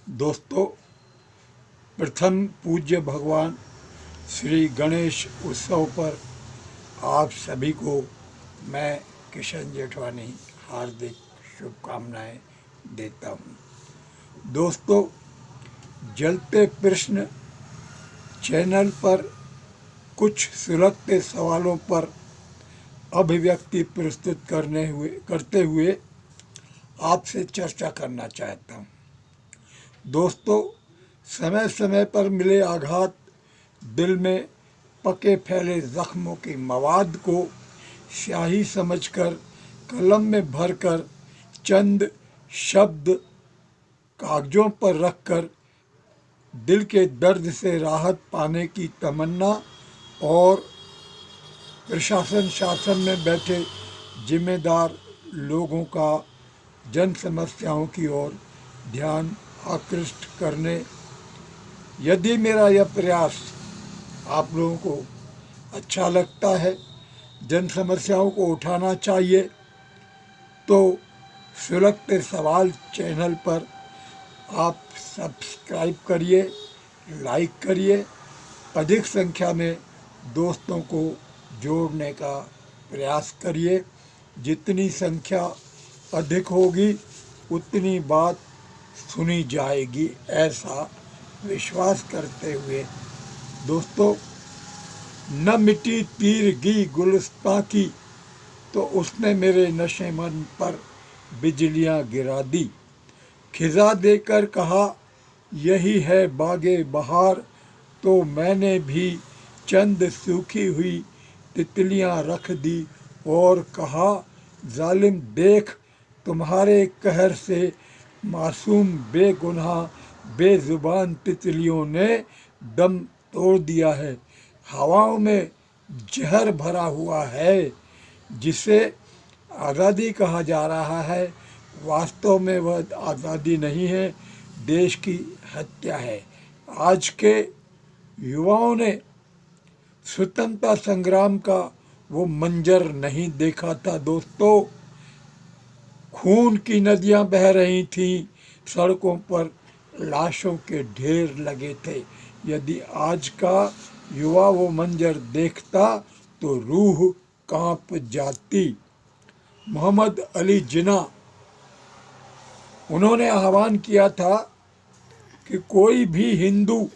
दोस्तों, प्रथम पूज्य भगवान श्री गणेश उत्सव पर आप सभी को मैं किशन जेठवानी हार्दिक शुभकामनाएं देता हूं। दोस्तों, जलते प्रश्न चैनल पर कुछ सुलगते सवालों पर अभिव्यक्ति प्रस्तुत करते हुए आपसे चर्चा करना चाहता हूं। दोस्तों, समय समय पर मिले आघात दिल में पके फैले जख्मों के मवाद को स्याही समझकर कलम में भरकर चंद शब्द कागजों पर रखकर दिल के दर्द से राहत पाने की तमन्ना और प्रशासन शासन में बैठे जिम्मेदार लोगों का जन समस्याओं की ओर ध्यान आकृष्ट करने। यदि मेरा यह प्रयास आप लोगों को अच्छा लगता है, जन समस्याओं को उठाना चाहिए, तो सुलगते सवाल चैनल पर आप सब्सक्राइब करिए, लाइक करिए, अधिक संख्या में दोस्तों को जोड़ने का प्रयास करिए। जितनी संख्या अधिक होगी उतनी बात सुनी जाएगी, ऐसा विश्वास करते हुए दोस्तों, न मिटी तीरगी गुलिस्तां की तो उसने मेरे नशे मन पर बिजलियां गिरा दी। खिजा देकर कहा यही है बागे बहार, तो मैंने भी चंद सूखी हुई तितलियां रख दी और कहा जालिम देख, तुम्हारे कहर से मासूम बेगुनाह बेजुबान तितलियों ने दम तोड़ दिया है। हवाओं में जहर भरा हुआ है जिसे आज़ादी कहा जा रहा है, वास्तव में वह आज़ादी नहीं है, देश की हत्या है। आज के युवाओं ने स्वतंत्रता संग्राम का वो मंजर नहीं देखा था दोस्तों। खून की नदियां बह रही थीं, सड़कों पर लाशों के ढेर लगे थे। यदि आज का युवा वो मंजर देखता तो रूह कांप जाती। मोहम्मद अली जिन्ना, उन्होंने आह्वान किया था कि कोई भी हिंदू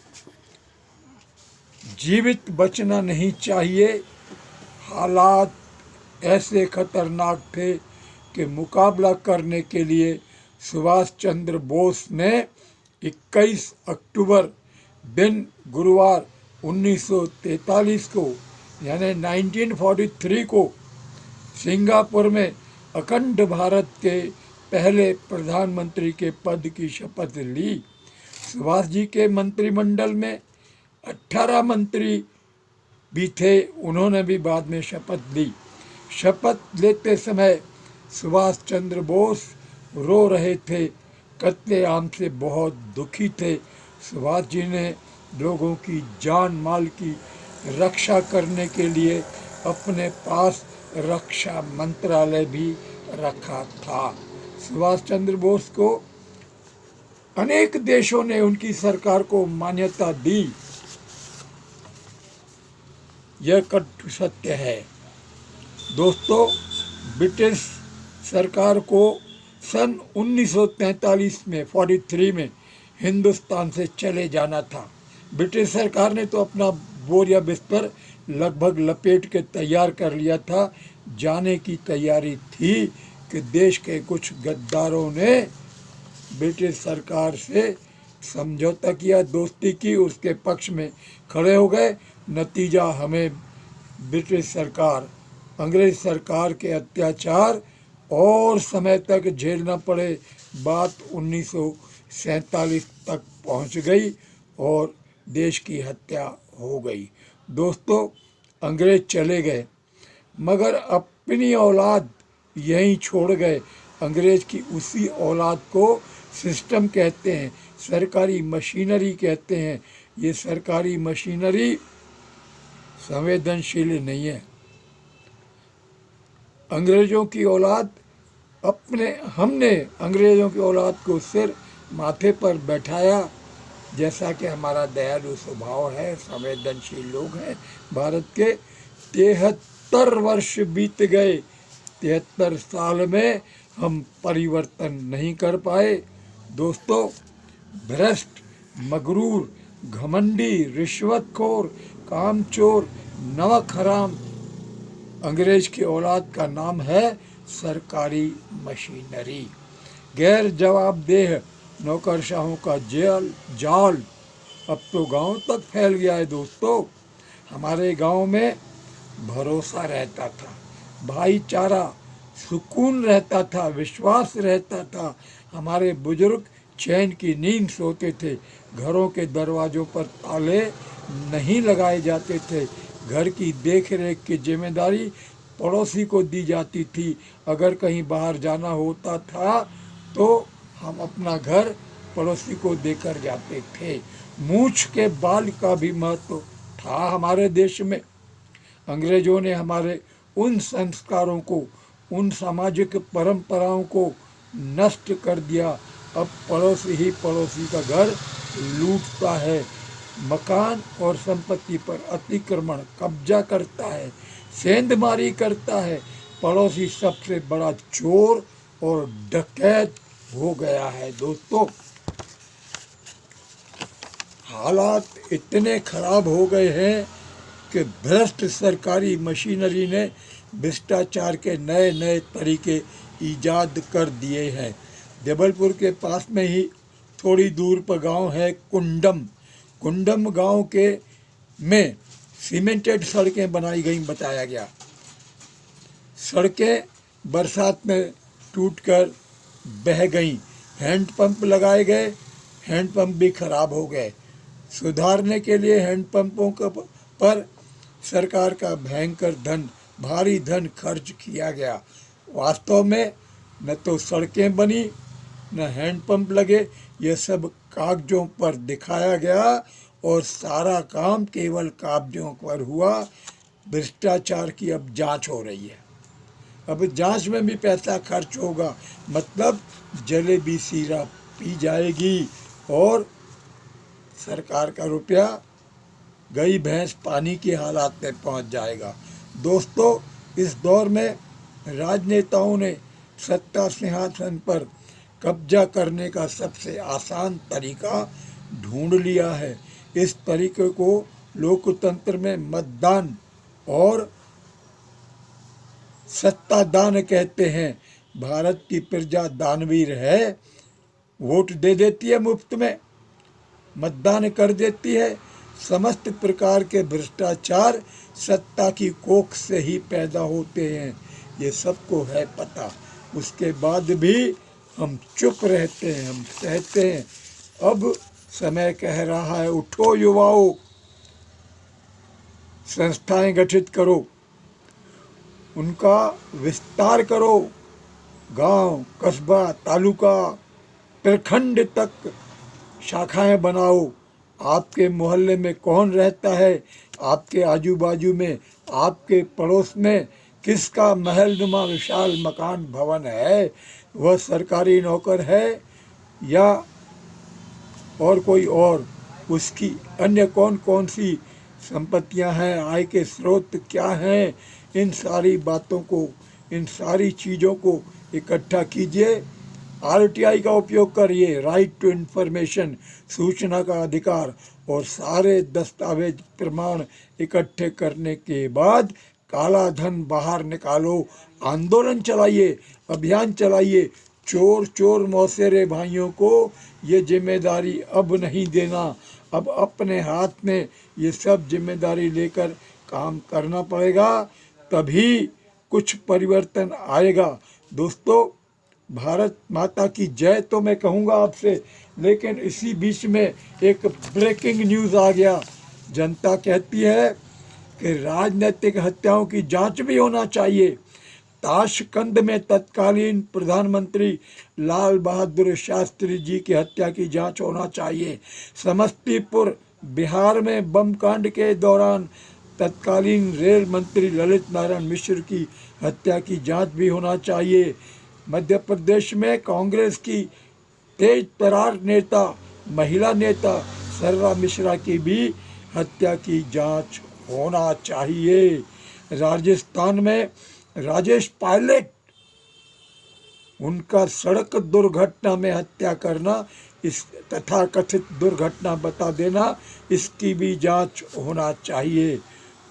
जीवित बचना नहीं चाहिए। हालात ऐसे खतरनाक थे कि मुकाबला करने के लिए सुभाष चंद्र बोस ने 21 अक्टूबर दिन गुरुवार 1943 को यानी 1943 को सिंगापुर में अखंड भारत के पहले प्रधानमंत्री के पद की शपथ ली। सुभाष जी के मंत्रिमंडल में 18 मंत्री भी थे, उन्होंने भी बाद में शपथ ली। शपथ लेते समय सुभाष चंद्र बोस रो रहे थे, कत्लेआम से बहुत दुखी थे। सुभाष जी ने लोगों की जान माल की रक्षा करने के लिए अपने पास रक्षा मंत्रालय भी रखा था। सुभाष चंद्र बोस को अनेक देशों ने उनकी सरकार को मान्यता दी, यह कटु सत्य है। दोस्तों, ब्रिटिश सरकार को सन 1943 में 43 में हिंदुस्तान से चले जाना था। ब्रिटिश सरकार ने तो अपना बोरिया बिस्तर लगभग लपेट के तैयार कर लिया था। जाने की तैयारी थी कि देश के कुछ गद्दारों ने ब्रिटिश सरकार से समझौता किया, दोस्ती की, उसके पक्ष में खड़े हो गए। नतीजा हमें ब्रिटिश सरकार, अंग्रेज सरकार के अत्याचार और समय तक झेलना पड़े। बात 1947 तक पहुंच गई और देश की हत्या हो गई। दोस्तों, अंग्रेज चले गए मगर अपनी औलाद यहीं छोड़ गए। अंग्रेज की उसी औलाद को सिस्टम कहते हैं, सरकारी मशीनरी कहते हैं। ये सरकारी मशीनरी संवेदनशील नहीं है। अंग्रेजों की औलाद हमने अंग्रेजों की औलाद को सिर माथे पर बैठाया। जैसा कि हमारा दयालु स्वभाव है, संवेदनशील लोग हैं भारत के। 73 वर्ष बीत गए, 73 साल में हम परिवर्तन नहीं कर पाए। दोस्तों, भ्रष्ट, मगरूर, घमंडी, रिश्वतखोर, कामचोर, नमक हराम अंग्रेज की औलाद का नाम है सरकारी मशीनरी। गैर जवाबदेह नौकरशाहों का जाल अब तो गांव तक फैल गया है। दोस्तों, हमारे गांव में भरोसा रहता था, भाईचारा, सुकून रहता था, विश्वास रहता था। हमारे बुजुर्ग चैन की नींद सोते थे। घरों के दरवाज़ों पर ताले नहीं लगाए जाते थे। घर की देख रेख की जिम्मेदारी पड़ोसी को दी जाती थी। अगर कहीं बाहर जाना होता था तो हम अपना घर पड़ोसी को देकर जाते थे। मूछ के बाल का भी महत्व था हमारे देश में। अंग्रेजों ने हमारे उन संस्कारों को, उन सामाजिक परंपराओं को नष्ट कर दिया। अब पड़ोसी ही पड़ोसी का घर लूटता है, मकान और संपत्ति पर अतिक्रमण, कब्जा करता है, सेंधमारी करता है। पड़ोसी सबसे बड़ा चोर और डकैत हो गया है। दोस्तों, हालात इतने खराब हो गए हैं कि भ्रष्ट सरकारी मशीनरी ने भ्रष्टाचार के नए नए तरीके ईजाद कर दिए हैं। जबलपुर के पास में ही थोड़ी दूर पर गांव है कुंडम। कुंडम गांव के में सीमेंटेड सड़कें बनाई गई बताया गया। सड़कें बरसात में टूटकर बह गईं। हैंडपंप लगाए गए, हैंडपंप भी खराब हो गए। सुधारने के लिए हैंडपंपों पर सरकार का भयंकर भारी धन खर्च किया गया। वास्तव में न तो सड़कें बनी न हैंडपंप लगे। ये सब कागजों पर दिखाया गया और सारा काम केवल कागजों पर हुआ। भ्रष्टाचार की अब जांच हो रही है। अब जांच में भी पैसा खर्च होगा, मतलब जलेबी सीरा पी जाएगी और सरकार का रुपया गई भैंस पानी की हालात में पहुंच जाएगा। दोस्तों, इस दौर में राजनेताओं ने सत्ता सिंहासन पर कब्जा करने का सबसे आसान तरीका ढूंढ लिया है। इस तरीके को लोकतंत्र में मतदान और सत्तादान कहते हैं। भारत की प्रजा दानवीर है, वोट दे देती है मुफ्त में, मतदान कर देती है। समस्त प्रकार के भ्रष्टाचार सत्ता की कोख से ही पैदा होते हैं, ये सबको है पता। उसके बाद भी हम चुप रहते हैं, हम सहते हैं। अब समय कह रहा है, उठो युवाओं, संस्थाएं गठित करो, उनका विस्तार करो। गांव, कस्बा, तालुका, प्रखंड तक शाखाएं बनाओ। आपके मोहल्ले में कौन रहता है, आपके आजू बाजू में, आपके पड़ोस में किसका महलनुमा विशाल मकान भवन है, वह सरकारी नौकर है या और कोई और, उसकी अन्य कौन कौन सी संपत्तियां हैं, आय के स्रोत क्या हैं। इन सारी बातों को, इन सारी चीज़ों को इकट्ठा कीजिए। RTI का उपयोग करिए, राइट टू इन्फॉर्मेशन, सूचना का अधिकार, और सारे दस्तावेज प्रमाण इकट्ठे करने के बाद काला धन बाहर निकालो। आंदोलन चलाइए, अभियान चलाइए। चोर चोर मौसेरे भाइयों को ये जिम्मेदारी अब नहीं देना। अब अपने हाथ में ये सब जिम्मेदारी लेकर काम करना पड़ेगा, तभी कुछ परिवर्तन आएगा। दोस्तों, भारत माता की जय तो मैं कहूँगा आपसे, लेकिन इसी बीच में एक ब्रेकिंग न्यूज़ आ गया। जनता कहती है कि राजनीतिक हत्याओं की जांच भी होना चाहिए। ताशकंद में तत्कालीन प्रधानमंत्री लाल बहादुर शास्त्री जी की हत्या की जांच होना चाहिए। समस्तीपुर बिहार में बम कांड के दौरान तत्कालीन रेल मंत्री ललित नारायण मिश्र की हत्या की जांच भी होना चाहिए। मध्य प्रदेश में कांग्रेस की तेज तर्रार नेता महिला नेता सर्रा मिश्रा की भी हत्या की जांच होना चाहिए। राजस्थान में राजेश पायलट, उनका सड़क दुर्घटना में हत्या करना, इस तथाकथित दुर्घटना बता देना, इसकी भी जांच होना चाहिए।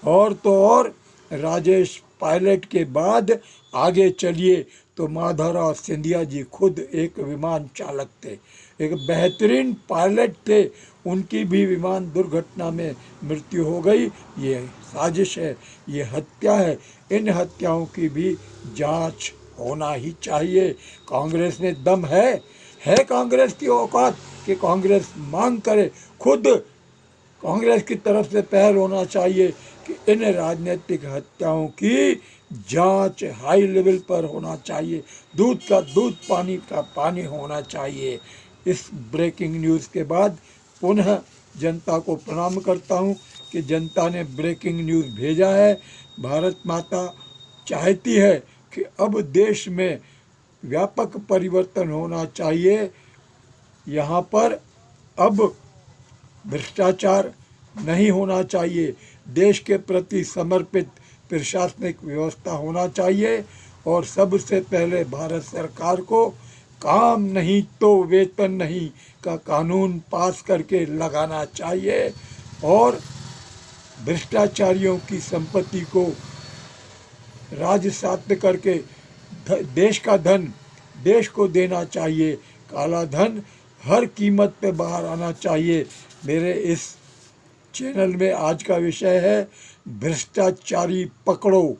और तो और राजेश पायलट के बाद आगे चलिए तो माधवराव सिंधिया जी खुद एक विमान चालक थे, एक बेहतरीन पायलट थे, उनकी भी विमान दुर्घटना में मृत्यु हो गई। ये साजिश है, ये हत्या है। इन हत्याओं की भी जांच होना ही चाहिए। कांग्रेस में दम है कांग्रेस की औकात कि कांग्रेस मांग करे, खुद कांग्रेस की तरफ से पहल होना चाहिए कि इन राजनीतिक हत्याओं की जांच हाई लेवल पर होना चाहिए। दूध का दूध, पानी का पानी होना चाहिए। इस ब्रेकिंग न्यूज़ के बाद पुनः जनता को प्रणाम करता हूं कि जनता ने ब्रेकिंग न्यूज़ भेजा है। भारत माता चाहती है कि अब देश में व्यापक परिवर्तन होना चाहिए। यहाँ पर अब भ्रष्टाचार नहीं होना चाहिए, देश के प्रति समर्पित प्रशासनिक व्यवस्था होना चाहिए और सबसे पहले भारत सरकार को काम नहीं तो वेतन नहीं का कानून पास करके लगाना चाहिए और भ्रष्टाचारियों की संपत्ति को राजसात करके देश का धन देश को देना चाहिए। काला धन हर कीमत पे बाहर आना चाहिए। मेरे इस चैनल में आज का विषय है भ्रष्टाचारी पकड़ो।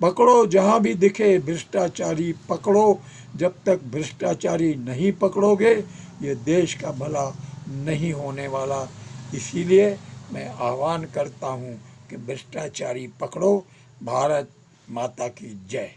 पकड़ो, जहाँ भी दिखे भ्रष्टाचारी पकड़ो। जब तक भ्रष्टाचारी नहीं पकड़ोगे ये देश का भला नहीं होने वाला। इसीलिए मैं आह्वान करता हूँ कि भ्रष्टाचारी पकड़ो। भारत माता की जय।